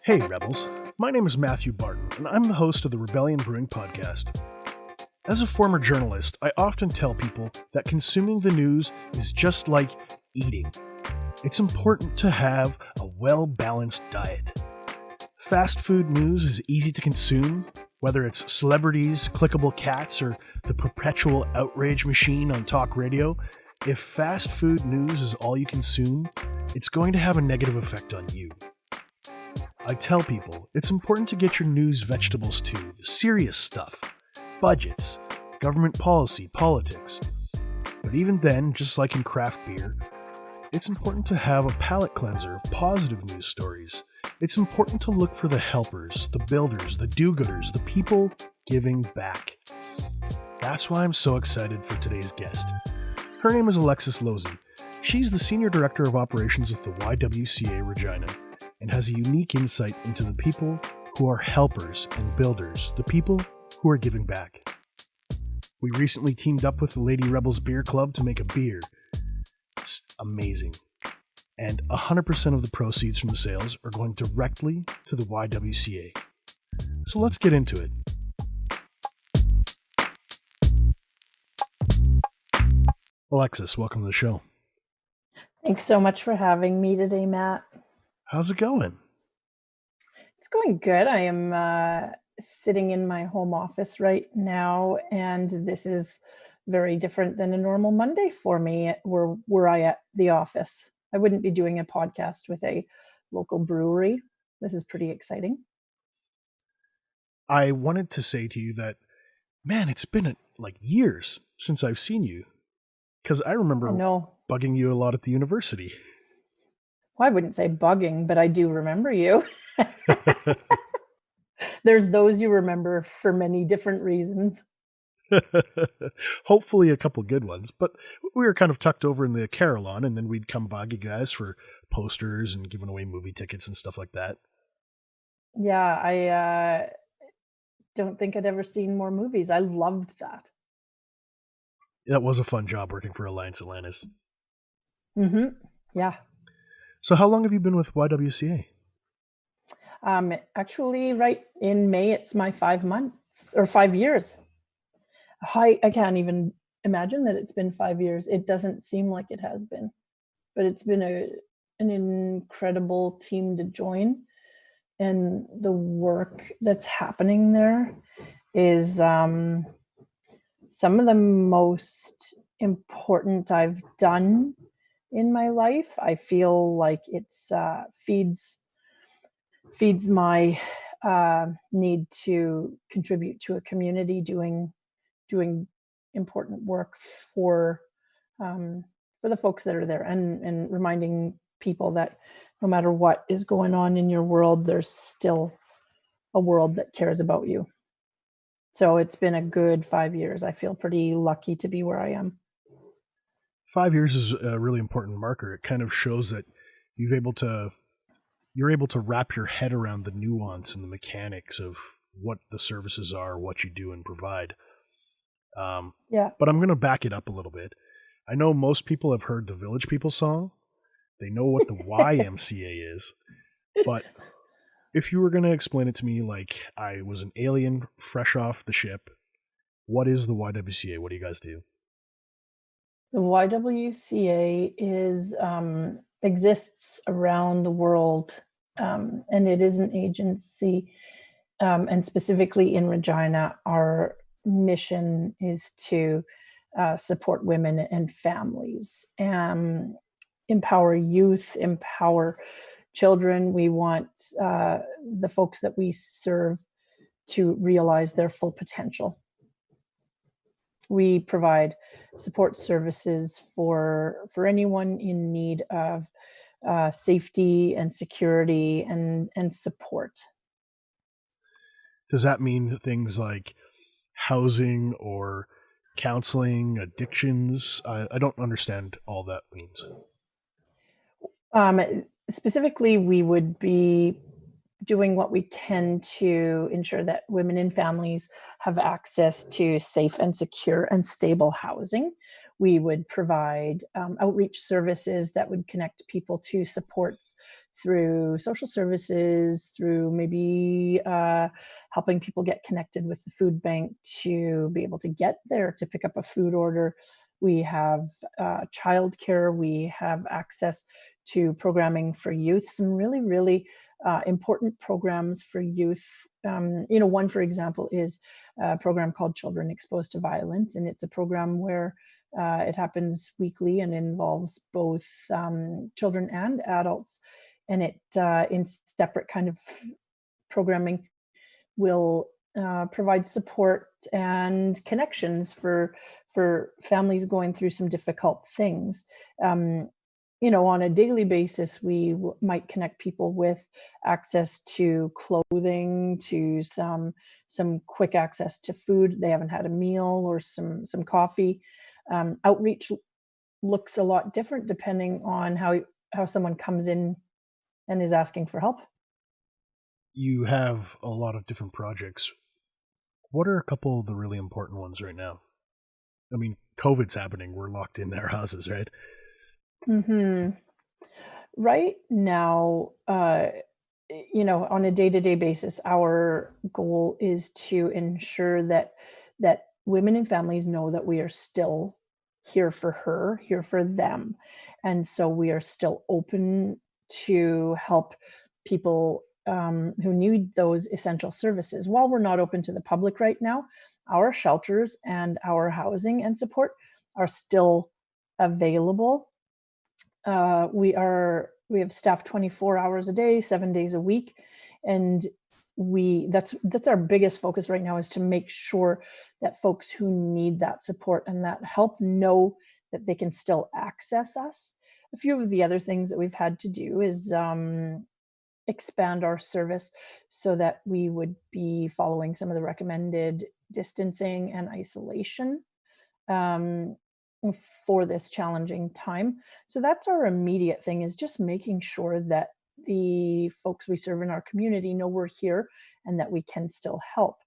Hey, Rebels. My name is Matthew Barton, and I'm the host of the Rebellion Brewing Podcast. As a former journalist, I often tell people that consuming the news is just like eating. It's important to have a well-balanced diet. Fast food news is easy to consume, whether it's celebrities, clickable cats, or the perpetual outrage machine on talk radio. If fast food news is all you consume, it's going to have a negative effect on you. I tell people it's important to get your news vegetables too, the serious stuff, budgets, government policy, politics. But even then, just like in craft beer, it's important to have a palate cleanser of positive news stories. It's important to look for the helpers, the builders, the do-gooders, the people giving back. That's why I'm so excited for today's guest. Her name is Alexis Losie. She's the Senior Director of Operations with the YWCA Regina, and has a unique insight into the people who are helpers and builders, the people who are giving back. We recently teamed up with the Lady Rebels Beer Club to make a beer. It's amazing. And 100% of the proceeds from the sales are going directly to the YWCA. So let's get into it. Alexis, welcome to the show. Thanks so much for having me today, Matt. How's it going? It's going good. I am sitting in my home office right now, and this is very different than a normal Monday for me. Were I at the office, I wouldn't be doing a podcast with a local brewery. This is pretty exciting. I wanted to say to you that, man, it's been like years since I've seen you, because I remember bugging you a lot at the university. Well, I wouldn't say bugging, but I do remember you. There's those you remember for many different reasons. Hopefully a couple good ones, but we were kind of tucked over in the Carillon, and then we'd come bug you guys for posters and giving away movie tickets and stuff like that. Yeah, I don't think I'd ever seen more movies. I loved that. That was a fun job working for Alliance Atlantis. Mm-hmm. Yeah. So how long have you been with YWCA? Actually, right in May, it's my 5 months or 5 years. I can't even imagine that it's been 5 years. It doesn't seem like it has been, but it's been an incredible team to join. And the work that's happening there is some of the most important I've done in my life. I feel like it's feeds my need to contribute to a community, doing important work for the folks that are there, and reminding people that no matter what is going on in your world, there's still a world that cares about you. So it's been a good 5 years. I feel pretty lucky to be where I am. 5 years is a really important marker. It kind of shows that you're able to wrap your head around the nuance and the mechanics of what the services are, what you do and provide. But I'm going to back it up a little bit. I know most people have heard the Village People song. They know what the YMCA is. But if you were going to explain it to me like I was an alien fresh off the ship, what is the YWCA? What do you guys do? The YWCA exists around the world, and it is an agency, and specifically in Regina, our mission is to support women and families, empower youth, empower children. We want the folks that we serve to realize their full potential. We provide support services for anyone in need of safety and security and support. Does that mean things like housing or counseling, addictions? I don't understand all that means. Specifically, we would be doing what we can to ensure that women and families have access to safe and secure and stable housing. We would provide outreach services that would connect people to supports through social services, through maybe helping people get connected with the food bank to be able to get there to pick up a food order. We have childcare. We have access to programming for youth, some really, really important programs for youth. One, for example, is a program called Children Exposed to Violence, and it's a program where it happens weekly and involves both children and adults. And it, in separate kind of programming, will provide support and connections for families going through some difficult things. On a daily basis, we might connect people with access to clothing, to some quick access to food. They haven't had a meal or some coffee. Outreach looks a lot different depending on how someone comes in and is asking for help. You have a lot of different projects. What are a couple of the really important ones right now? I mean, COVID's happening. We're locked in our houses, right? Mm-hmm. Right now, on a day-to-day basis, our goal is to ensure that women and families know that we are still here for her, here for them. And so we are still open to help people who need those essential services. While we're not open to the public right now, our shelters and our housing and support are still available. We have staff 24 hours a day, 7 days a week, and that's our biggest focus right now, is to make sure that folks who need that support and that help know that they can still access us. A few of the other things that we've had to do is expand our service so that we would be following some of the recommended distancing and isolation for this challenging time. So that's our immediate thing, is just making sure that the folks we serve in our community know we're here and that we can still help.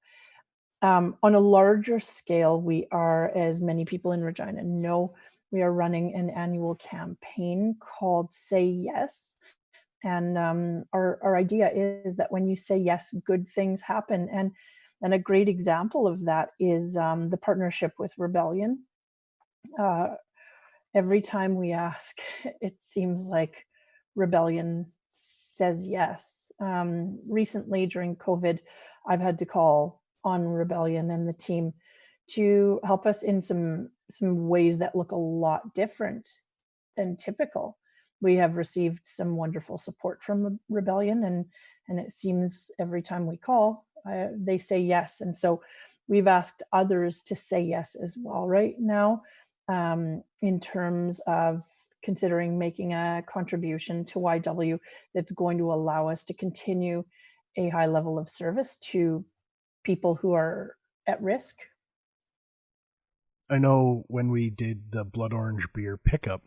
On a larger scale, we are, as many people in Regina know, we are running an annual campaign called Say Yes. And our idea is that when you say yes, good things happen. And a great example of that is the partnership with Rebellion. Every time we ask, it seems like Rebellion says yes. Recently, during COVID, I've had to call on Rebellion and the team to help us in some ways that look a lot different than typical. We have received some wonderful support from Rebellion, and it seems every time we call, they say yes. And so we've asked others to say yes as well right now, in terms of considering making a contribution to YW that's going to allow us to continue a high level of service to people who are at risk. I know when we did the Blood Orange beer pickup,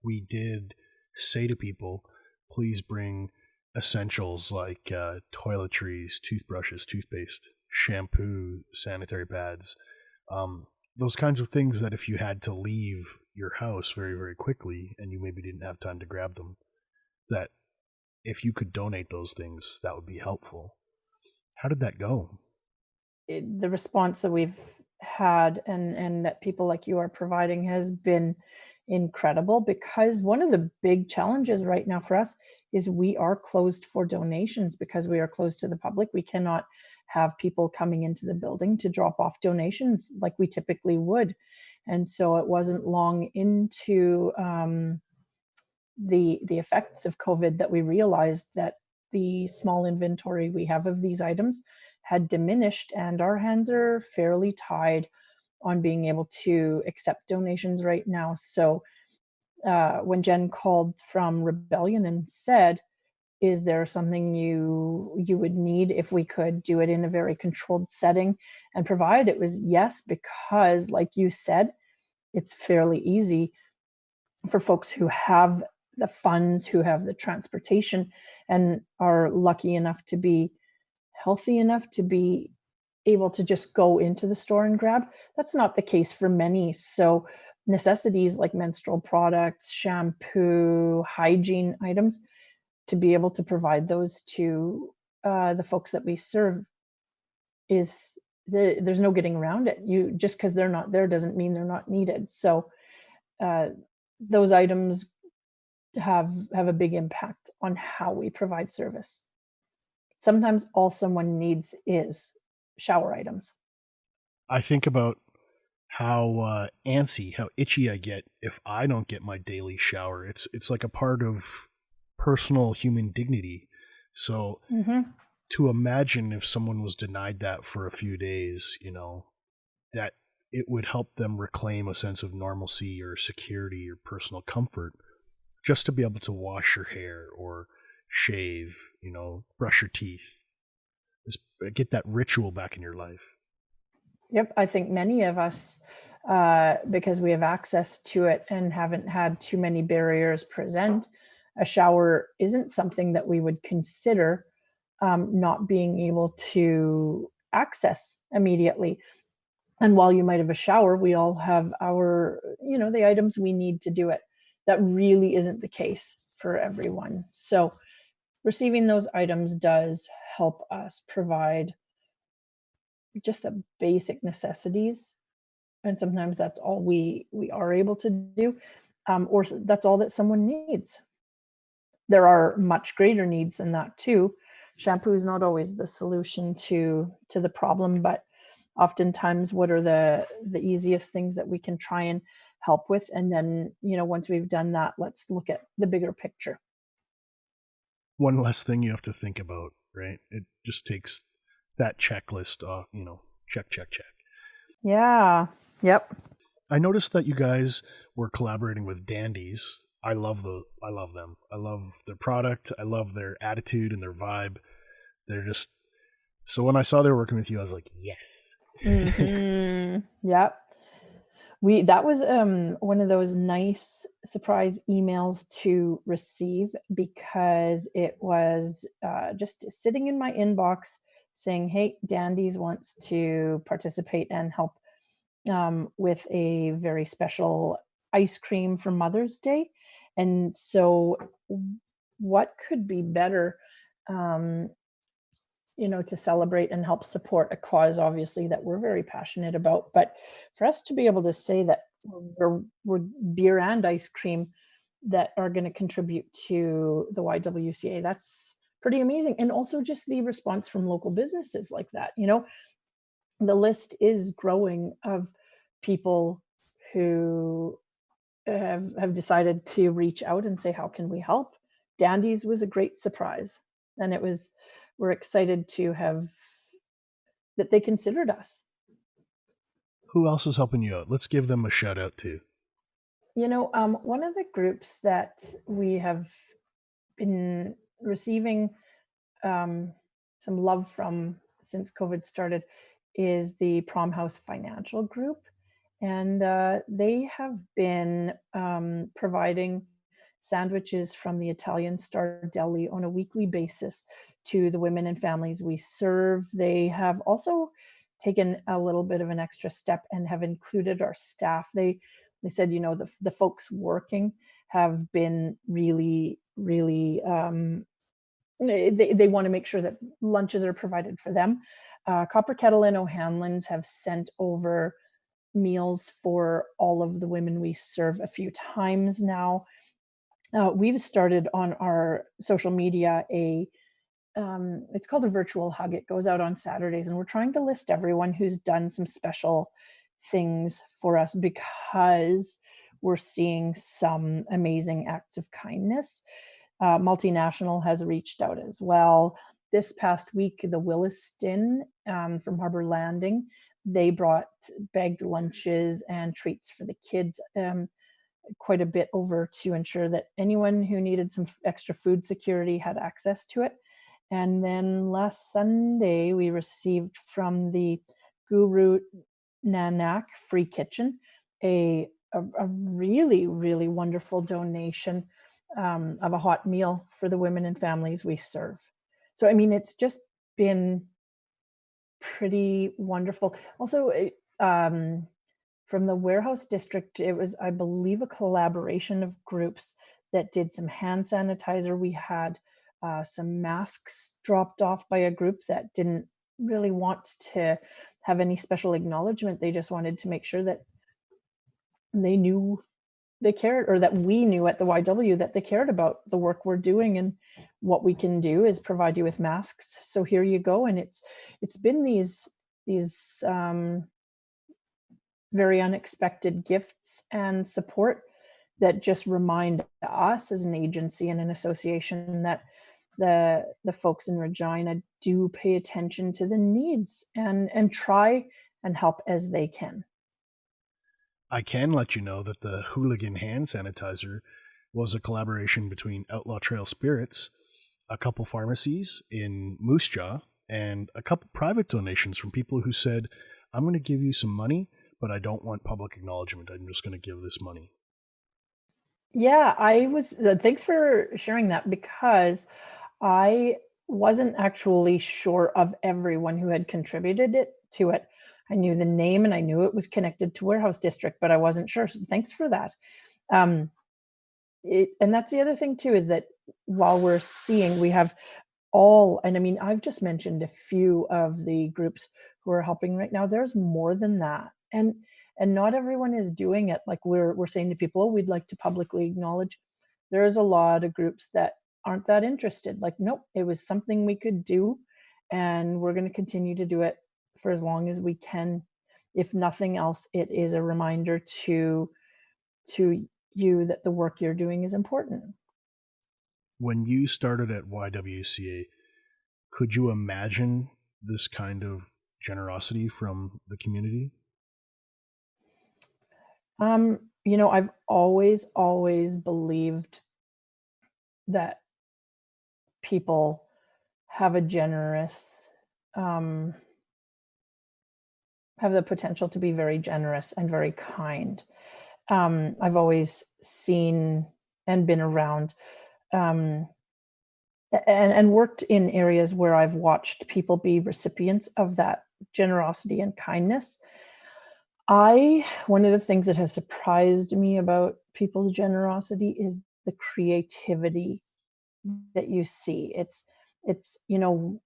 we did say to people, please bring essentials like toiletries, toothbrushes, toothpaste, shampoo, sanitary pads, those kinds of things that if you had to leave your house very, very quickly and you maybe didn't have time to grab them, that if you could donate those things, that would be helpful. How did that go? The response that we've had and that people like you are providing has been incredible, because one of the big challenges right now for us is we are closed for donations because we are closed to the public. We cannot have people coming into the building to drop off donations like we typically would. And so it wasn't long into the effects of COVID that we realized that the small inventory we have of these items had diminished, and our hands are fairly tied on being able to accept donations right now. So when Jen called from Rebellion and said, is there something you would need if we could do it in a very controlled setting and provide, it was yes, because like you said, it's fairly easy for folks who have the funds, who have the transportation, and are lucky enough to be healthy enough to be able to just go into the store and grab. That's not the case for many. So necessities like menstrual products, shampoo, hygiene items, to be able to provide those to the folks that we serve is there's no getting around it. You just because they're not there doesn't mean they're not needed. So uh, those items have a big impact on how we provide service. Sometimes all someone needs is shower items. I think about how antsy, how itchy I get if I don't get my daily shower. It's like a part of personal human dignity. So Hmm. to imagine if someone was denied that for a few days, that it would help them reclaim a sense of normalcy or security or personal comfort just to be able to wash your hair or shave, brush your teeth. Just get that ritual back in your life. Yep, I think many of us, because we have access to it and haven't had too many barriers present, a shower isn't something that we would consider not being able to access immediately. And while you might have a shower, we all have our, the items we need to do it. That really isn't the case for everyone. So receiving those items does help us provide just the basic necessities, and sometimes that's all we are able to do, or that's all that someone needs. There are much greater needs than that too. Shampoo is not always the solution to the problem, but oftentimes what are the easiest things that we can try and help with, and then once we've done that, let's look at the bigger picture. One less thing you have to think about, right? It just takes that checklist off, check, check, check. Yeah. Yep. I noticed that you guys were collaborating with Dandies. I love them. I love their product. I love their attitude and their vibe. They're just so when I saw they were working with you, I was like, yes. Hmm. Yep. That was one of those nice surprise emails to receive, because it was just sitting in my inbox saying, "Hey, Dandies wants to participate and help with a very special ice cream for Mother's Day." And so, what could be better? Um, to celebrate and help support a cause, obviously, that we're very passionate about. But for us to be able to say that we're beer and ice cream that are going to contribute to the YWCA, that's pretty amazing. And also just the response from local businesses like that. The list is growing of people who have decided to reach out and say, how can we help? Dandies was a great surprise, and we're excited to have that they considered us. Who else is helping you out? Let's give them a shout out too. One of the groups that we have been receiving some love from since COVID started is the Prom House Financial Group. And they have been providing sandwiches from the Italian Star Deli on a weekly basis to the women and families we serve. They have also taken a little bit of an extra step and have included our staff. They said, the folks working have been really, really they want to make sure that lunches are provided for them. Copper Kettle and O'Hanlon's have sent over meals for all of the women we serve a few times now. We've started on our social media it's called a virtual hug. It goes out on Saturdays, and we're trying to list everyone who's done some special things for us, because we're seeing some amazing acts of kindness. Multinational has reached out as well. This past week, the Williston from Harbor Landing, they brought bagged lunches and treats for the kids, quite a bit over, to ensure that anyone who needed some extra food security had access to it. And then last Sunday, we received from the Guru Nanak Free Kitchen a really, really wonderful donation of a hot meal for the women and families we serve. So, I mean, it's just been pretty wonderful. Also, from the warehouse district, it was, I believe, a collaboration of groups that did some hand sanitizer. We had some masks dropped off by a group that didn't really want to have any special acknowledgement. They just wanted to make sure that they knew they cared, or that we knew at the YW that they cared about the work we're doing, and what we can do is provide you with masks. So here you go. And it's been these very unexpected gifts and support that just remind us as an agency and an association that the folks in Regina do pay attention to the needs and try and help as they can. I can let you know that the hooligan hand sanitizer was a collaboration between Outlaw Trail Spirits, a couple pharmacies in Moose Jaw, and a couple private donations from people who said, I'm going to give you some money, but I don't want public acknowledgement. I'm just going to give this money. Yeah, I was, thanks for sharing that, because I wasn't actually sure of everyone who had contributed to it. I knew the name and I knew it was connected to Warehouse District, but I wasn't sure. So thanks for that. And that's the other thing too, is that while we're seeing, we have and I mean, I've just mentioned a few of the groups who are helping right now. There's more than that. And not everyone is doing it. Like we're saying to people, oh, we'd like to publicly acknowledge. There's a lot of groups that aren't that interested. Like, nope, it was something we could do, and we're going to continue to do it for as long as we can. If nothing else, it is a reminder to you that the work you're doing is important. When you started at YWCA, could you imagine this kind of generosity from the community? I've always believed that people have a generous, have the potential to be very generous and very kind. I've always seen and been around, and worked in areas where I've watched people be recipients of that generosity and kindness. One of the things that has surprised me about people's generosity is the creativity that you see.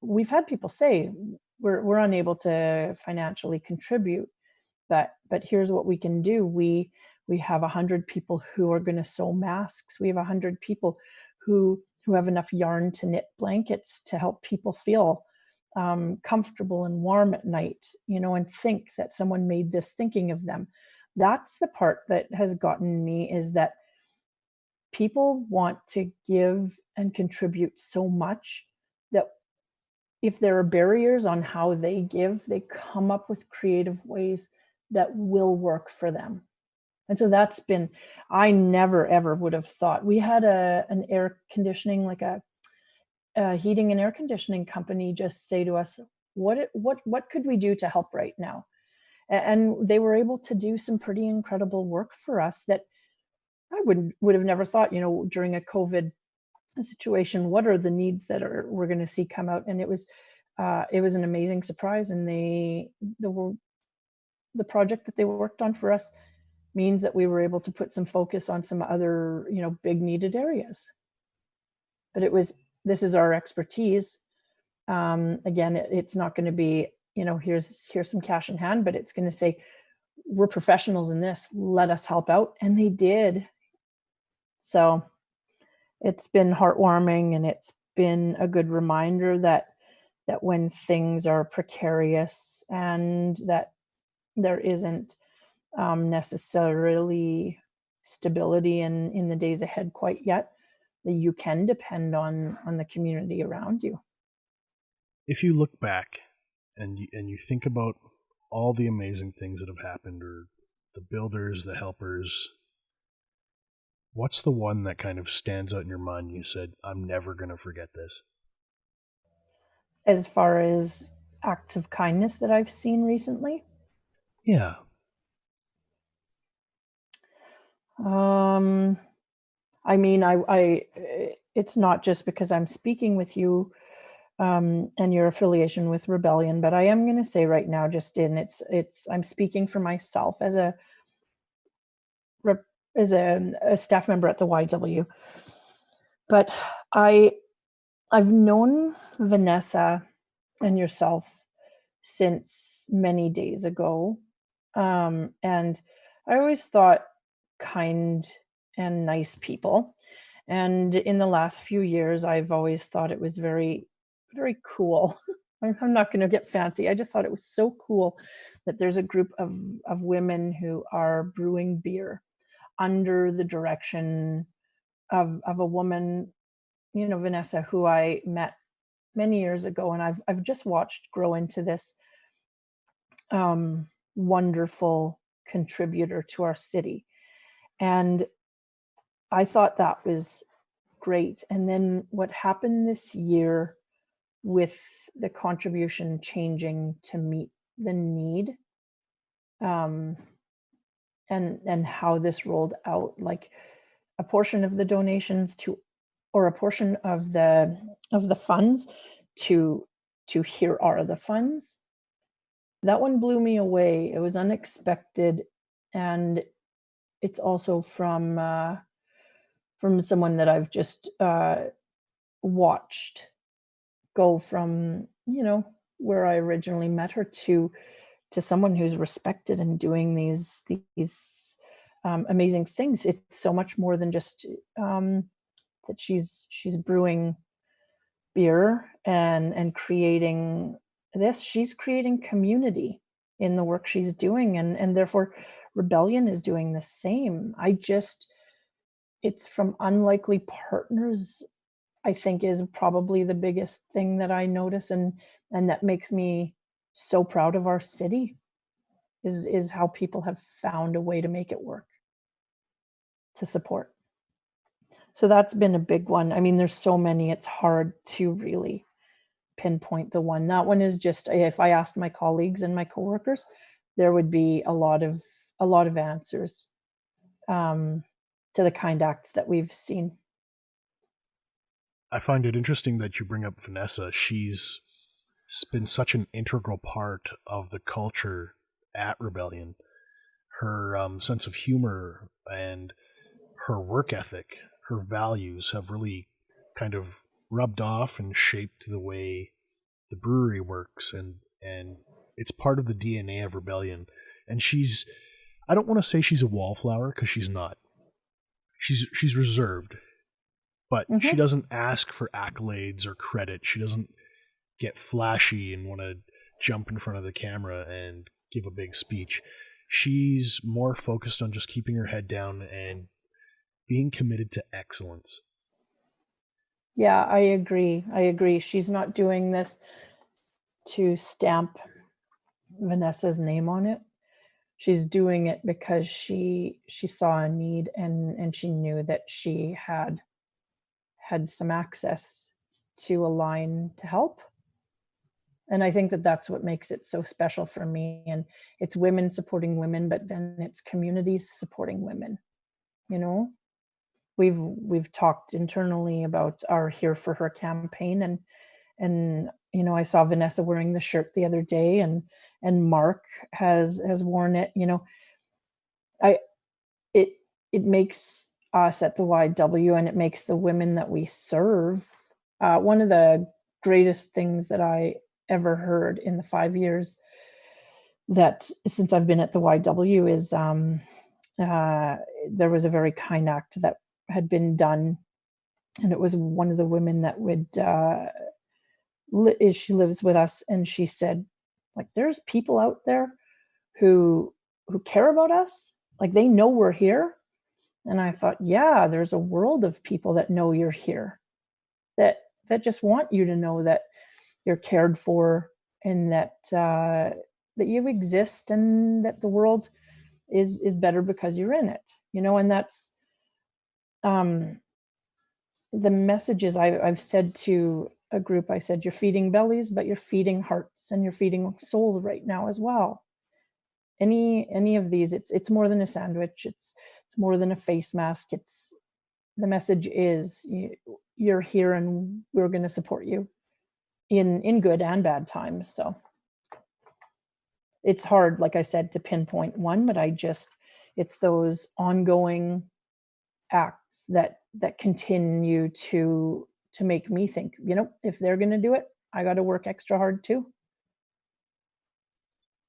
We've had people say we're unable to financially contribute, but here's what we can do. We have 100 people who are going to sew masks. We have 100 people who have enough yarn to knit blankets to help people feel comfortable and warm at night, and think that someone made this thinking of them. That's the part that has gotten me, is that people want to give and contribute so much that if there are barriers on how they give, they come up with creative ways that will work for them. And so I never ever would have thought. We had an air conditioning, like a heating and air conditioning company, just say to us, what could we do to help right now? And they were able to do some pretty incredible work for us that I would have never thought, during a COVID situation, what are the needs that we're going to see come out? And it was an amazing surprise. And the project that they worked on for us means that we were able to put some focus on some other, big needed areas. But this is our expertise. Again, it's not going to be, here's some cash in hand, but it's going to say, we're professionals in this, let us help out. And they did. So it's been heartwarming, and it's been a good reminder that when things are precarious and that there isn't necessarily stability in the days ahead quite yet, that you can depend on the community around you. If you look back and you think about all the amazing things that have happened, or the builders, the helpers, what's the one that kind of stands out in your mind and you said, I'm never going to forget this? As far as acts of kindness that I've seen recently? Yeah. I mean, it's not just because I'm speaking with you and your affiliation with Rebellion, but I am going to say right now, I'm speaking for myself as a staff member at the YW. But I've known Vanessa and yourself since many days ago, and I always thought kind and nice people. And in the last few years, I've always thought it was very, very cool. I'm not going to get fancy. I just thought it was so cool that there's a group of women who are brewing beer under the direction of a woman, Vanessa, who I met many years ago, and I've just watched grow into this wonderful contributor to our city. And I thought that was great. And then what happened this year with the contribution changing to meet the need, and how this rolled out, like a portion of the donations or a portion of the funds to here are the funds. That one blew me away. It was unexpected, and it's also from someone that I've just watched go from, where I originally met her to someone who's respected and doing these amazing things. It's so much more than just that she's brewing beer and creating this. She's creating community in the work she's doing, and therefore Rebellion is doing the same. It's from unlikely partners, I think, is probably the biggest thing that I notice, and that makes me so proud of our city, is how people have found a way to make it work, to support. So that's been a big one. I mean, there's so many, it's hard to really pinpoint the one. That one is just, if I asked my colleagues and my coworkers, there would be a lot of answers to the kind acts that we've seen. I find it interesting that you bring up Vanessa. She's been such an integral part of the culture at Rebellion. Her sense of humor and her work ethic, her values have really kind of rubbed off and shaped the way the brewery works, and it's part of the DNA of Rebellion. And I don't want to say she's a wallflower, because she's not. She's reserved, but she doesn't ask for accolades or credit. She doesn't get flashy and want to jump in front of the camera and give a big speech. She's more focused on just keeping her head down and being committed to excellence. Yeah, I agree. She's not doing this to stamp Vanessa's name on it. She's doing it because she saw a need, and she knew that she had some access to a line to help. And I think that that's what makes it so special for me. And it's women supporting women, but then it's communities supporting women. We've talked internally about our Here for Her campaign, and I saw Vanessa wearing the shirt the other day, and Mark has worn it. It makes us at the YW, and it makes the women that we serve, one of the greatest things that I ever heard in the 5 years that since I've been at the YW is there was a very kind act that had been done, and it was one of the women that would she lives with us, and she said, like, there's people out there who care about us, like they know we're here. And I thought, yeah, there's a world of people that know you're here, that just want you to know that you're cared for, and that you exist, and that the world is better because you're in it, and that's the messages I've said to a group. I said, you're feeding bellies, but you're feeding hearts, and you're feeding souls right now as well. Any of these, it's more than a sandwich. It's more than a face mask. the message is you're here and we're going to support you in good and bad times. So it's hard, like I said, to pinpoint one, but it's those ongoing acts that continue to make me think, if they're going to do it, I got to work extra hard too.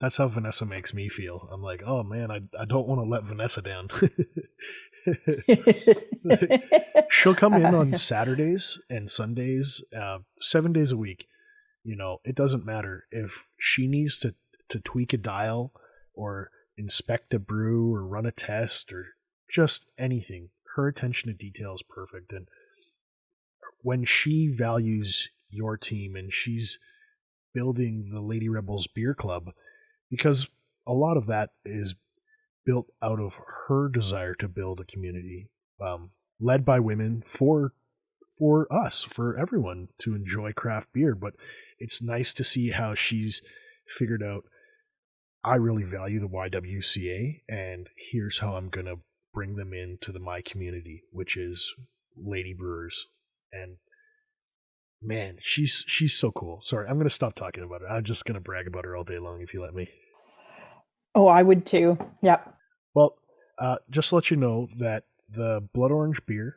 That's how Vanessa makes me feel. I'm like, oh man, I don't want to let Vanessa down. She'll come in on Saturdays and Sundays, 7 days a week. It doesn't matter if she needs to tweak a dial or inspect a brew or run a test or just anything. Her attention to detail is perfect. And when she values your team and she's building the Lady Rebels Beer Club, because a lot of that is built out of her desire to build a community led by women for us, for everyone to enjoy craft beer. But it's nice to see how she's figured out, I really value the YWCA, and here's how I'm going to bring them into my community, which is lady brewers. And man, she's so cool. Sorry, I'm going to stop talking about her. I'm just going to brag about her all day long if you let me. Oh, I would too. Yeah. Well, just to let you know that the Blood Orange beer,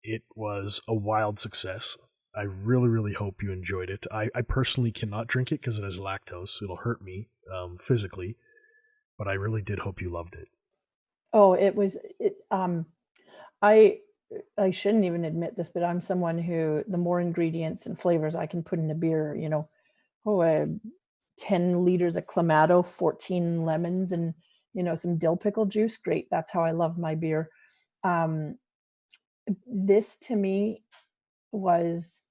it was a wild success. I really, really hope you enjoyed it. I personally cannot drink it because it has lactose. It'll hurt me physically, but I really did hope you loved it. Oh, I shouldn't even admit this, but I'm someone who, the more ingredients and flavors I can put in a beer, 10 liters of Clamato, 14 lemons, and, some dill pickle juice. Great. That's how I love my beer. This to me was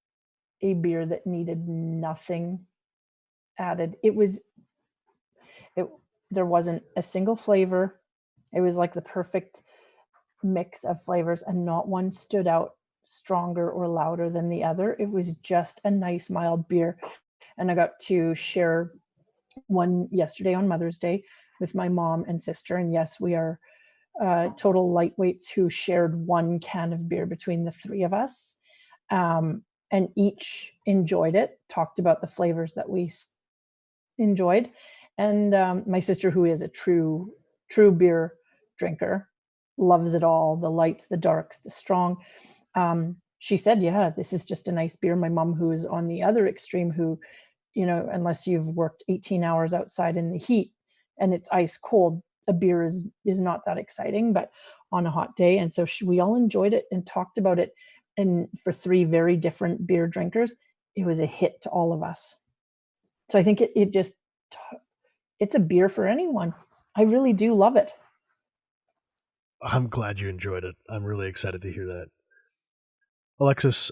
a beer that needed nothing added. There wasn't a single flavor. It was like the perfect mix of flavors, and not one stood out stronger or louder than the other. It was just a nice, mild beer. And I got to share one yesterday on Mother's Day with my mom and sister. And yes, we are total lightweights who shared one can of beer between the three of us. And each enjoyed it, talked about the flavors that we enjoyed. And my sister, who is a true beer drinker, loves it all, the lights, the darks, the strong. She said, yeah, this is just a nice beer. My mom, who is on the other extreme, who, unless you've worked 18 hours outside in the heat and it's ice cold, a beer is not that exciting, but on a hot day. And so we all enjoyed it and talked about it. And for three very different beer drinkers, it was a hit to all of us. So I think it's a beer for anyone. I really do love it. I'm glad you enjoyed it. I'm really excited to hear that. Alexis,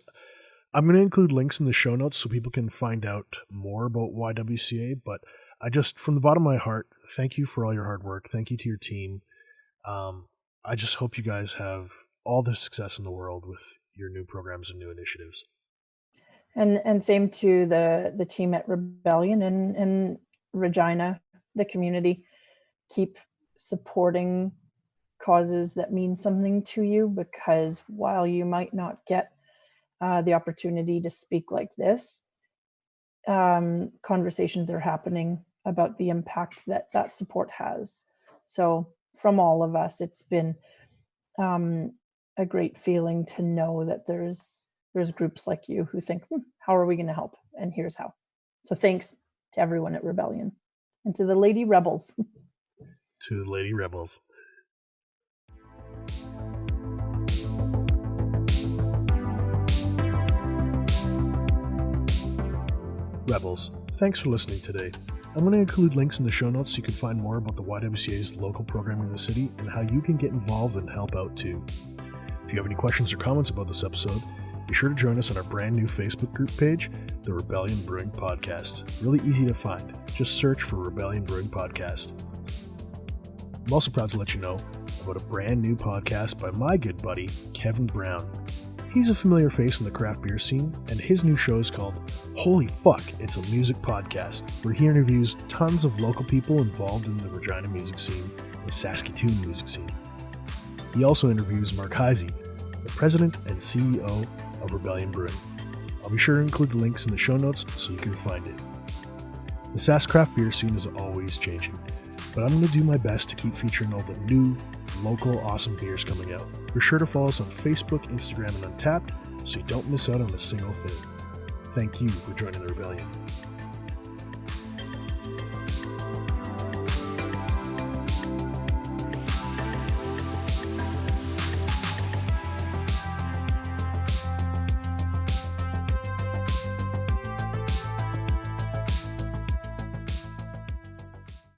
I'm going to include links in the show notes so people can find out more about YWCA, but I just, from the bottom of my heart, thank you for all your hard work. Thank you to your team. I just hope you guys have all the success in the world with your new programs and new initiatives. And same to the team at Rebellion and Regina, the community. Keep supporting causes that mean something to you, because while you might not get the opportunity to speak like this, conversations are happening about the impact that support has. So from all of us, it's been a great feeling to know that there's groups like you who think, how are we going to help? And here's how. So thanks to everyone at Rebellion and to the Lady Rebels. To the Lady Rebels. Rebels, thanks for listening today. I'm going to include links in the show notes so you can find more about the YWCA's local programming in the city and how you can get involved and help out too. If you have any questions or comments about this episode, be sure to join us on our brand new Facebook group page, the Rebellion Brewing Podcast. Really easy to find. Just search for Rebellion Brewing Podcast. I'm also proud to let you know about a brand new podcast by my good buddy, Kevin Brown. He's a familiar face in the craft beer scene, and his new show is called Holy Fuck, It's a Music Podcast, where he interviews tons of local people involved in the Regina music scene and Saskatoon music scene. He also interviews Mark Heisey, the president and CEO of Rebellion Brewing. I'll be sure to include the links in the show notes so you can find it. The Sask craft beer scene is always changing, but I'm going to do my best to keep featuring all the new, local, awesome beers coming out. Be sure to follow us on Facebook, Instagram, and Untappd so you don't miss out on a single thing. Thank you for joining the Rebellion.